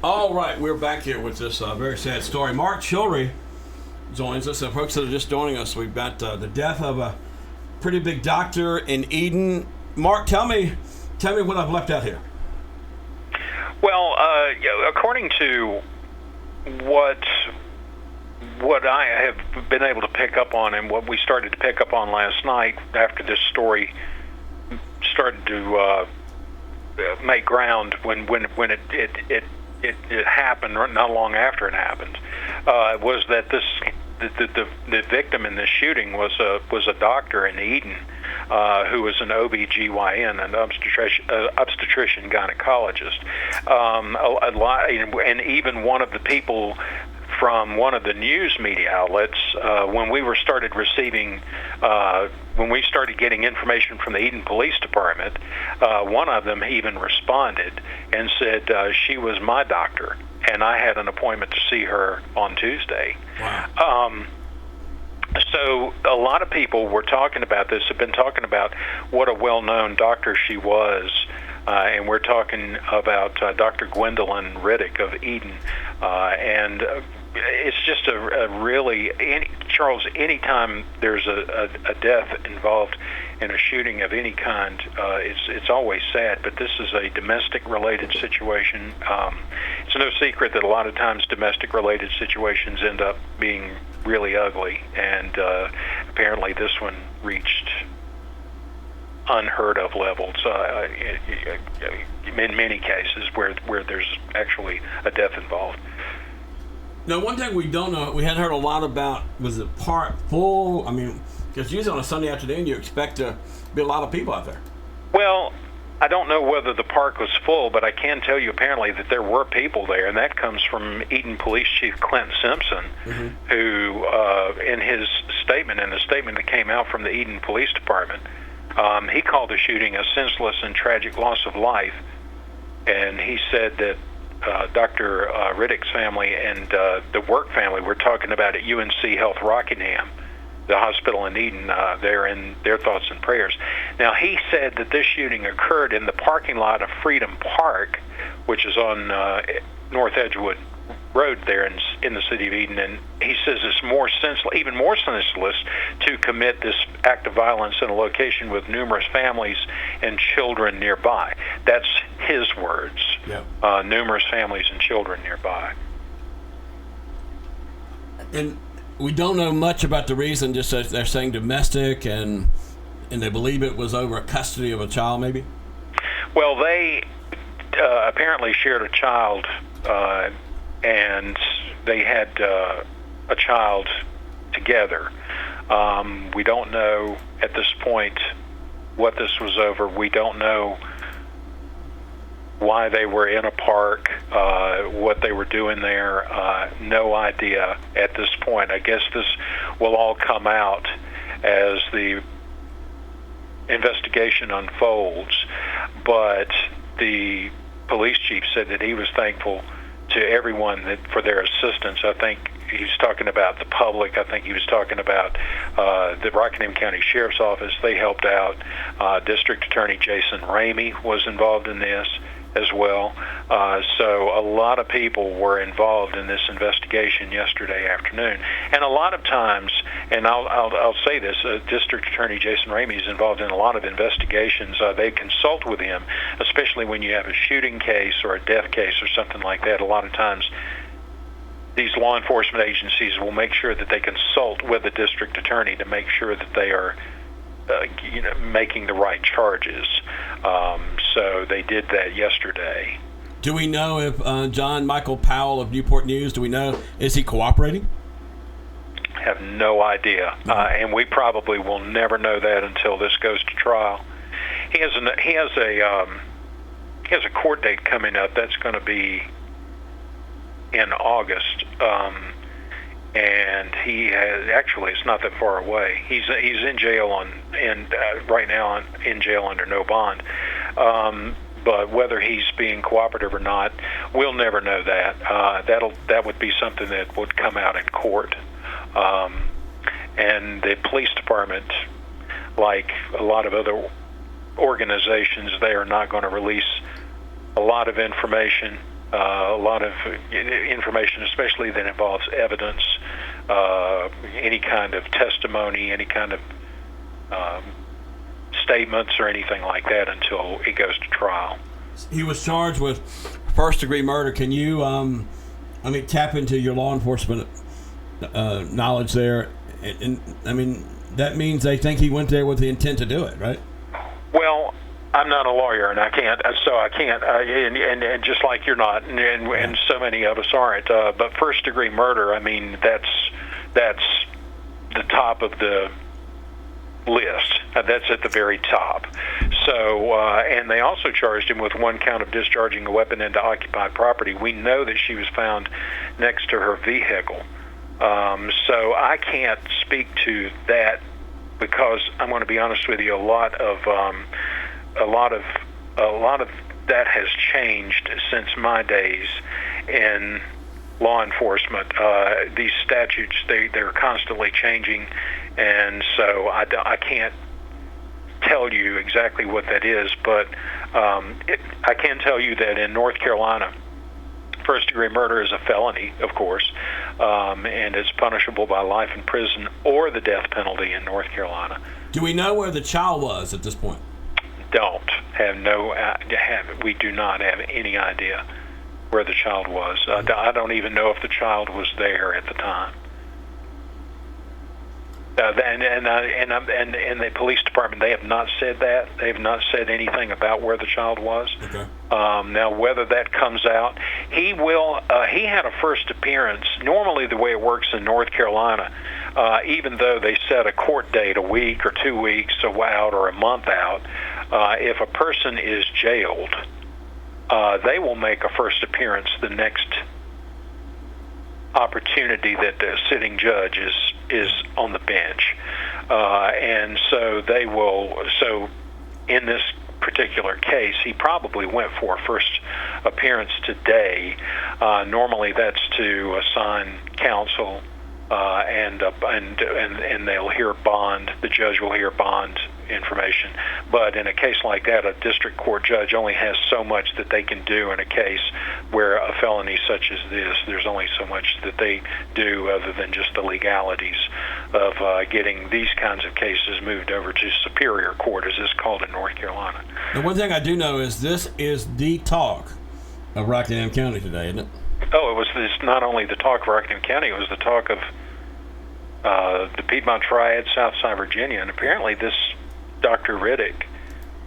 All right, we're back here with this very sad story. Mark Chilry joins us. Folks that are just joining us, we've got the death of a pretty big doctor in Eden. Mark, tell me what I've left out here. Well, according to what I have been able to pick up on, and what we started to pick up on last night after this story started to make ground when it happened, not long after it happened, was that the victim in this shooting was a doctor in Eden who was an OBGYN, an obstetrician gynecologist. And even one of the people from one of the news media outlets, when we started getting information from the Eden Police Department, one of them even responded and said she was my doctor, and I had an appointment to see her on Tuesday. Wow. So a lot of people were talking about this, have been talking about what a well-known doctor she was, and we're talking about Dr. Gwendolyn Riddick of Eden, and it's just a really, Charles, anytime there's a death involved in a shooting of any kind, it's always sad, but this is a domestic-related situation. It's no secret that a lot of times domestic-related situations end up being really ugly, and apparently this one reached unheard of levels in many cases where there's actually a death involved. Now, one thing we don't know, we hadn't heard a lot about, was the park full? I mean, because usually on a Sunday afternoon you expect to be a lot of people out there. Well, I don't know whether the park was full, but I can tell you apparently that there were people there, and that comes from Eden Police Chief Clint Simpson, who, in the statement that came out from the Eden Police Department, he called the shooting a senseless and tragic loss of life, and he said that Dr. Riddick's family and the Work family were talking about at UNC Health Rockingham, the hospital in Eden. They're in their thoughts and prayers. Now, he said that this shooting occurred in the parking lot of Freedom Park, which is on North Edgewood Road there in the city of Eden, and he says it's even more senseless to commit this act of violence in a location with numerous families and children nearby. That's his words. Yeah. Numerous families and children nearby. And we don't know much about the reason, just that they're saying domestic, and they believe it was over custody of a child, maybe? Well, they apparently shared a child, and they had a child together. We don't know at this point what this was over. We don't know why they were in a park, what they were doing there. No idea at this point. I guess this will all come out as the investigation unfolds, but the police chief said that he was thankful to everyone for their assistance. I think he was talking about the public. I think he was talking about the Rockingham County Sheriff's Office. They helped out. District Attorney Jason Ramey was involved in this as well. So a lot of people were involved in this investigation yesterday afternoon. And a lot of times, and I'll say this, District Attorney Jason Ramey is involved in a lot of investigations. They consult with him, especially when you have a shooting case or a death case or something like that. A lot of times these law enforcement agencies will make sure that they consult with the district attorney to make sure that they are making the right charges. So they did that yesterday. Do we know if John Michael Powell of Newport News, is he cooperating? I have no idea, and we probably will never know that until this goes to trial. He has a court date coming up. That's going to be in August. And he has, actually, it's not that far away. He's in jail right now in jail under no bond. But whether he's being cooperative or not, we'll never know that. That would be something that would come out in court. And the police department, like a lot of other organizations, they are not going to release a lot of information a lot of information, especially that involves evidence, any kind of testimony, any kind of statements or anything like that until it goes to trial. He was charged with first-degree murder. Can you, tap into your law enforcement knowledge there? And that means they think he went there with the intent to do it, right? Well, I'm not a lawyer, and I can't. And just like you're not, and so many of us aren't. But first-degree murder, that's the top of the list. That's at the very top. So, and they also charged him with one count of discharging a weapon into occupied property. We know that she was found next to her vehicle. So I can't speak to that because I'm going to be honest with you. A lot of that has changed since my days in law enforcement. These statutes, they're constantly changing, and so I can't tell you exactly what that is, but I can tell you that in North Carolina, first-degree murder is a felony, of course, and it's punishable by life in prison or the death penalty in North Carolina. Do we know where the child was at this point? We do not have any idea where the child was. I don't even know if the child was there at the time. And the police department, they have not said that. They have not said anything about where the child was. Okay. Now, whether that comes out, he will. He had a first appearance. Normally, the way it works in North Carolina, even though they set a court date a week or 2 weeks out or a month out, if a person is jailed, they will make a first appearance the next opportunity that the sitting judge is on the bench, and so they will. So, in this particular case, he probably went for a first appearance today. Normally, that's to assign counsel, and they'll hear bond. The judge will hear bond information. But in a case like that, a district court judge only has so much that they can do in a case where a felony such as this. There's only so much that they do other than just the legalities of getting these kinds of cases moved over to superior court, as it's called in North Carolina. The one thing I do know is this is the talk of Rockingham County today, isn't it? Oh, it's not only the talk of Rockingham County, it was the talk of the Piedmont Triad, Southside Virginia, and apparently this Dr. Riddick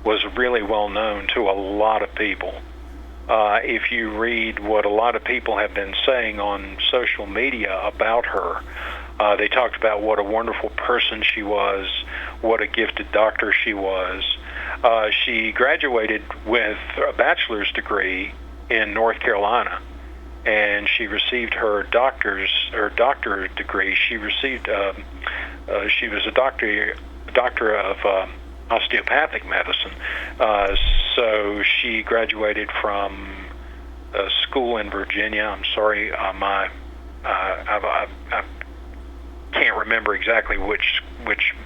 was really well known to a lot of people. If you read what a lot of people have been saying on social media about her, they talked about what a wonderful person she was, what a gifted doctor she was. She graduated with a bachelor's degree in North Carolina, and she received her doctorate degree. She received she was a doctor of osteopathic medicine. So she graduated from a school in Virginia. I'm sorry, I can't remember exactly which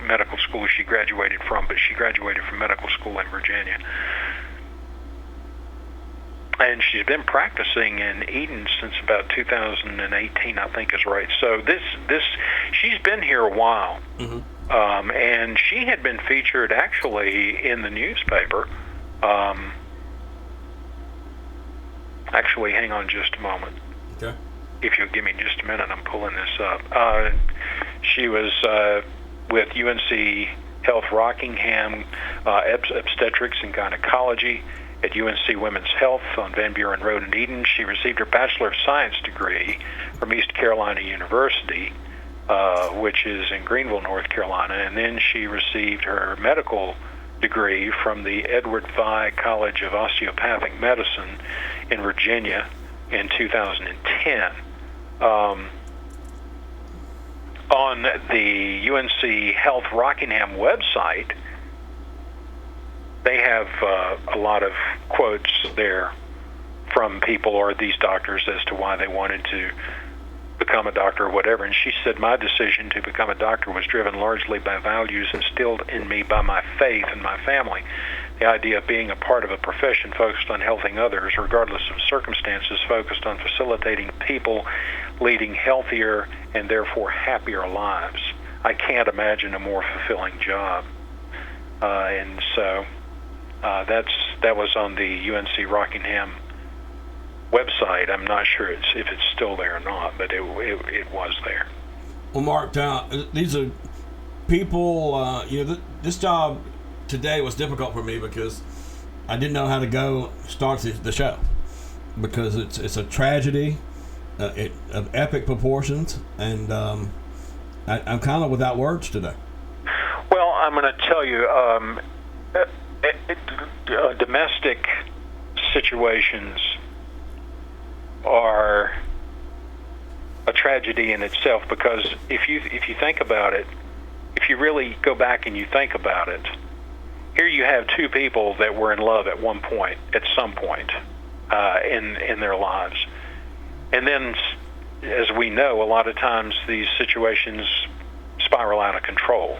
medical school she graduated from, but she graduated from medical school in Virginia. And she's been practicing in Eden since about 2018, I think is right. So she's been here a while. Mm-hmm. And she had been featured actually in the newspaper. Actually, hang on just a moment. Okay. If you'll give me just a minute, I'm pulling this up. She was with UNC Health Rockingham, obstetrics and gynecology at UNC Women's Health on Van Buren Road in Eden. She received her Bachelor of Science degree from East Carolina University, which is in Greenville, North Carolina, and then she received her medical degree from the Edward Vi College of Osteopathic Medicine in Virginia in 2010. On the UNC Health Rockingham website, they have a lot of quotes there from people or these doctors as to why they wanted to become a doctor or whatever. And she said, my decision to become a doctor was driven largely by values instilled in me by my faith and my family. the idea of being a part of a profession focused on helping others, regardless of circumstances, focused on facilitating people leading healthier and therefore happier lives. I can't imagine a more fulfilling job. And so that was on the UNC Rockingham website. I'm not sure if it's still there or not, but it was there. Well, Mark, these are people, this job today was difficult for me because I didn't know how to go start the show, because it's a tragedy of epic proportions, and I'm kind of without words today. Well, I'm going to tell you, domestic situations are a tragedy in itself, because if you think about it, if you really go back and you think about it, here you have two people that were in love at one point, at some point in their lives, and then, as we know, a lot of times these situations spiral out of control,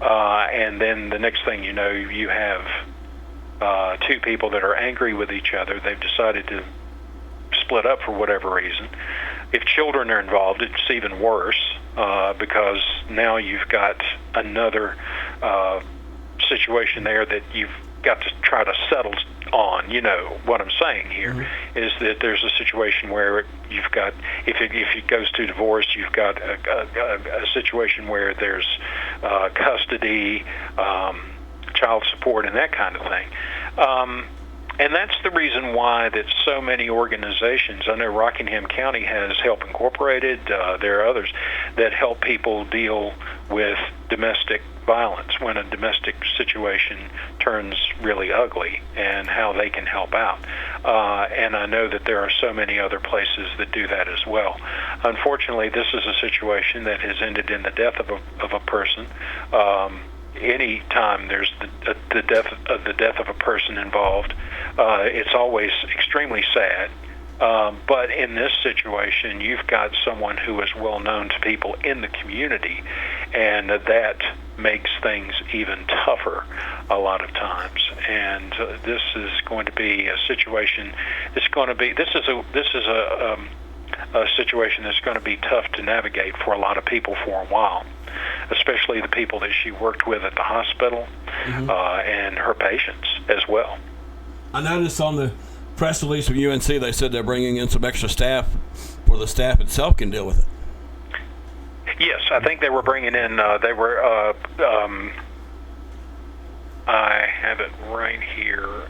and then the next thing you know, you have two people that are angry with each other. They've decided to split up for whatever reason. If children are involved, it's even worse, because now you've got another situation there that you've got to try to settle on. You know what I'm saying here, mm-hmm. is that there's a situation where you've got, if it goes to divorce, you've got a situation where there's custody, child support, and that kind of thing. And that's the reason why that so many organizations, I know Rockingham County has Help Incorporated, there are others that help people deal with domestic violence when a domestic situation turns really ugly, and how they can help out. And I know that there are so many other places that do that as well. Unfortunately, this is a situation that has ended in the death of a person. Any time there's the death of a person involved, it's always extremely sad. But in this situation, you've got someone who is well known to people in the community, and that makes things even tougher a lot of times. And this is going to be a situation. This is a situation that's going to be tough to navigate for a lot of people for a while, especially the people that she worked with at the hospital, mm-hmm. And her patients as well. I noticed on the press release from UNC, they said they're bringing in some extra staff where the staff itself can deal with it. Yes, I think they were bringing in, I have it right here.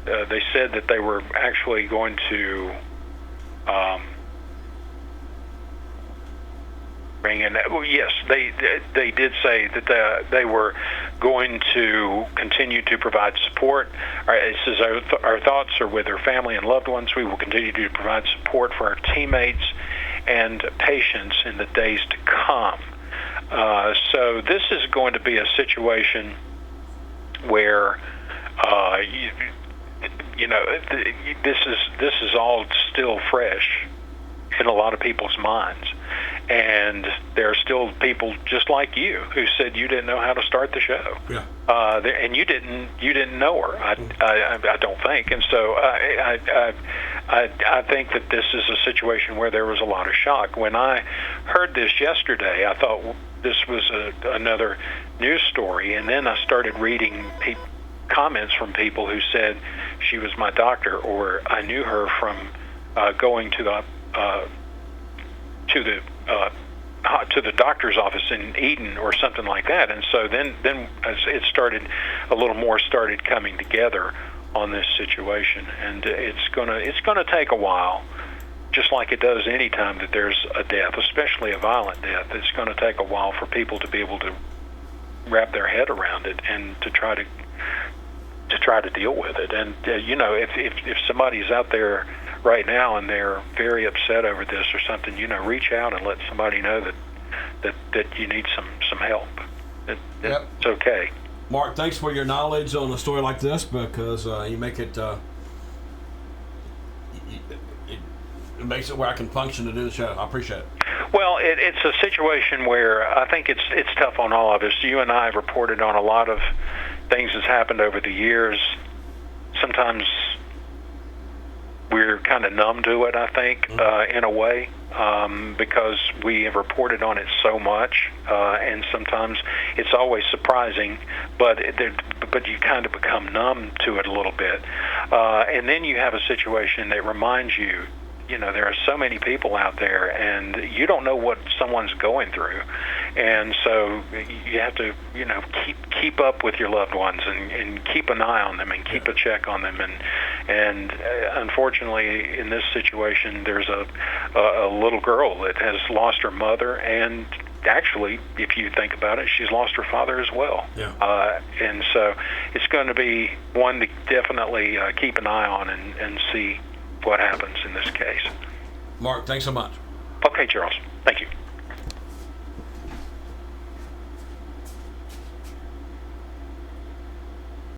They said that they were actually going to bring in. Well, yes, they did say that they were going to continue to provide support. It says our thoughts are with our family and loved ones. We will continue to provide support for our teammates and patients in the days to come. So this is going to be a situation where this is all still fresh in a lot of people's minds, and there are still people just like you who said you didn't know how to start the show, yeah. And you didn't know her. I don't think, and so I think that this is a situation where there was a lot of shock. When I heard this yesterday, I thought this was another news story, and then I started reading comments from people who said she was my doctor, or I knew her from going to the doctor's office in Eden or something like that. And so then as it started, a little more started coming together on this situation, and it's gonna take a while, just like it does any time that there's a death, especially a violent death. It's going to take a while for people to be able to wrap their head around it and to try to deal with it. And if somebody's out there right now and they're very upset over this or something, reach out and let somebody know that you need some help. Yep. It's okay. Mark, thanks for your knowledge on a story like this, because you make it it makes it where I can function to do the show. I appreciate it. Well, it's a situation where I think it's tough on all of us. You and I have reported on a lot of things that's happened over the years. Sometimes we're kind of numb to it, I think, in a way, because we have reported on it so much, and sometimes it's always surprising, but you kind of become numb to it a little bit. And then you have a situation that reminds you, there are so many people out there, and you don't know what someone's going through, and so you have to, keep up with your loved ones and keep an eye on them and keep a check on them, and unfortunately, in this situation, there's a little girl that has lost her mother, and actually, if you think about it, she's lost her father as well. Yeah. And so it's going to be one to definitely keep an eye on and see what happens in this case. Mark, thanks so much. Okay, Charles. Thank you.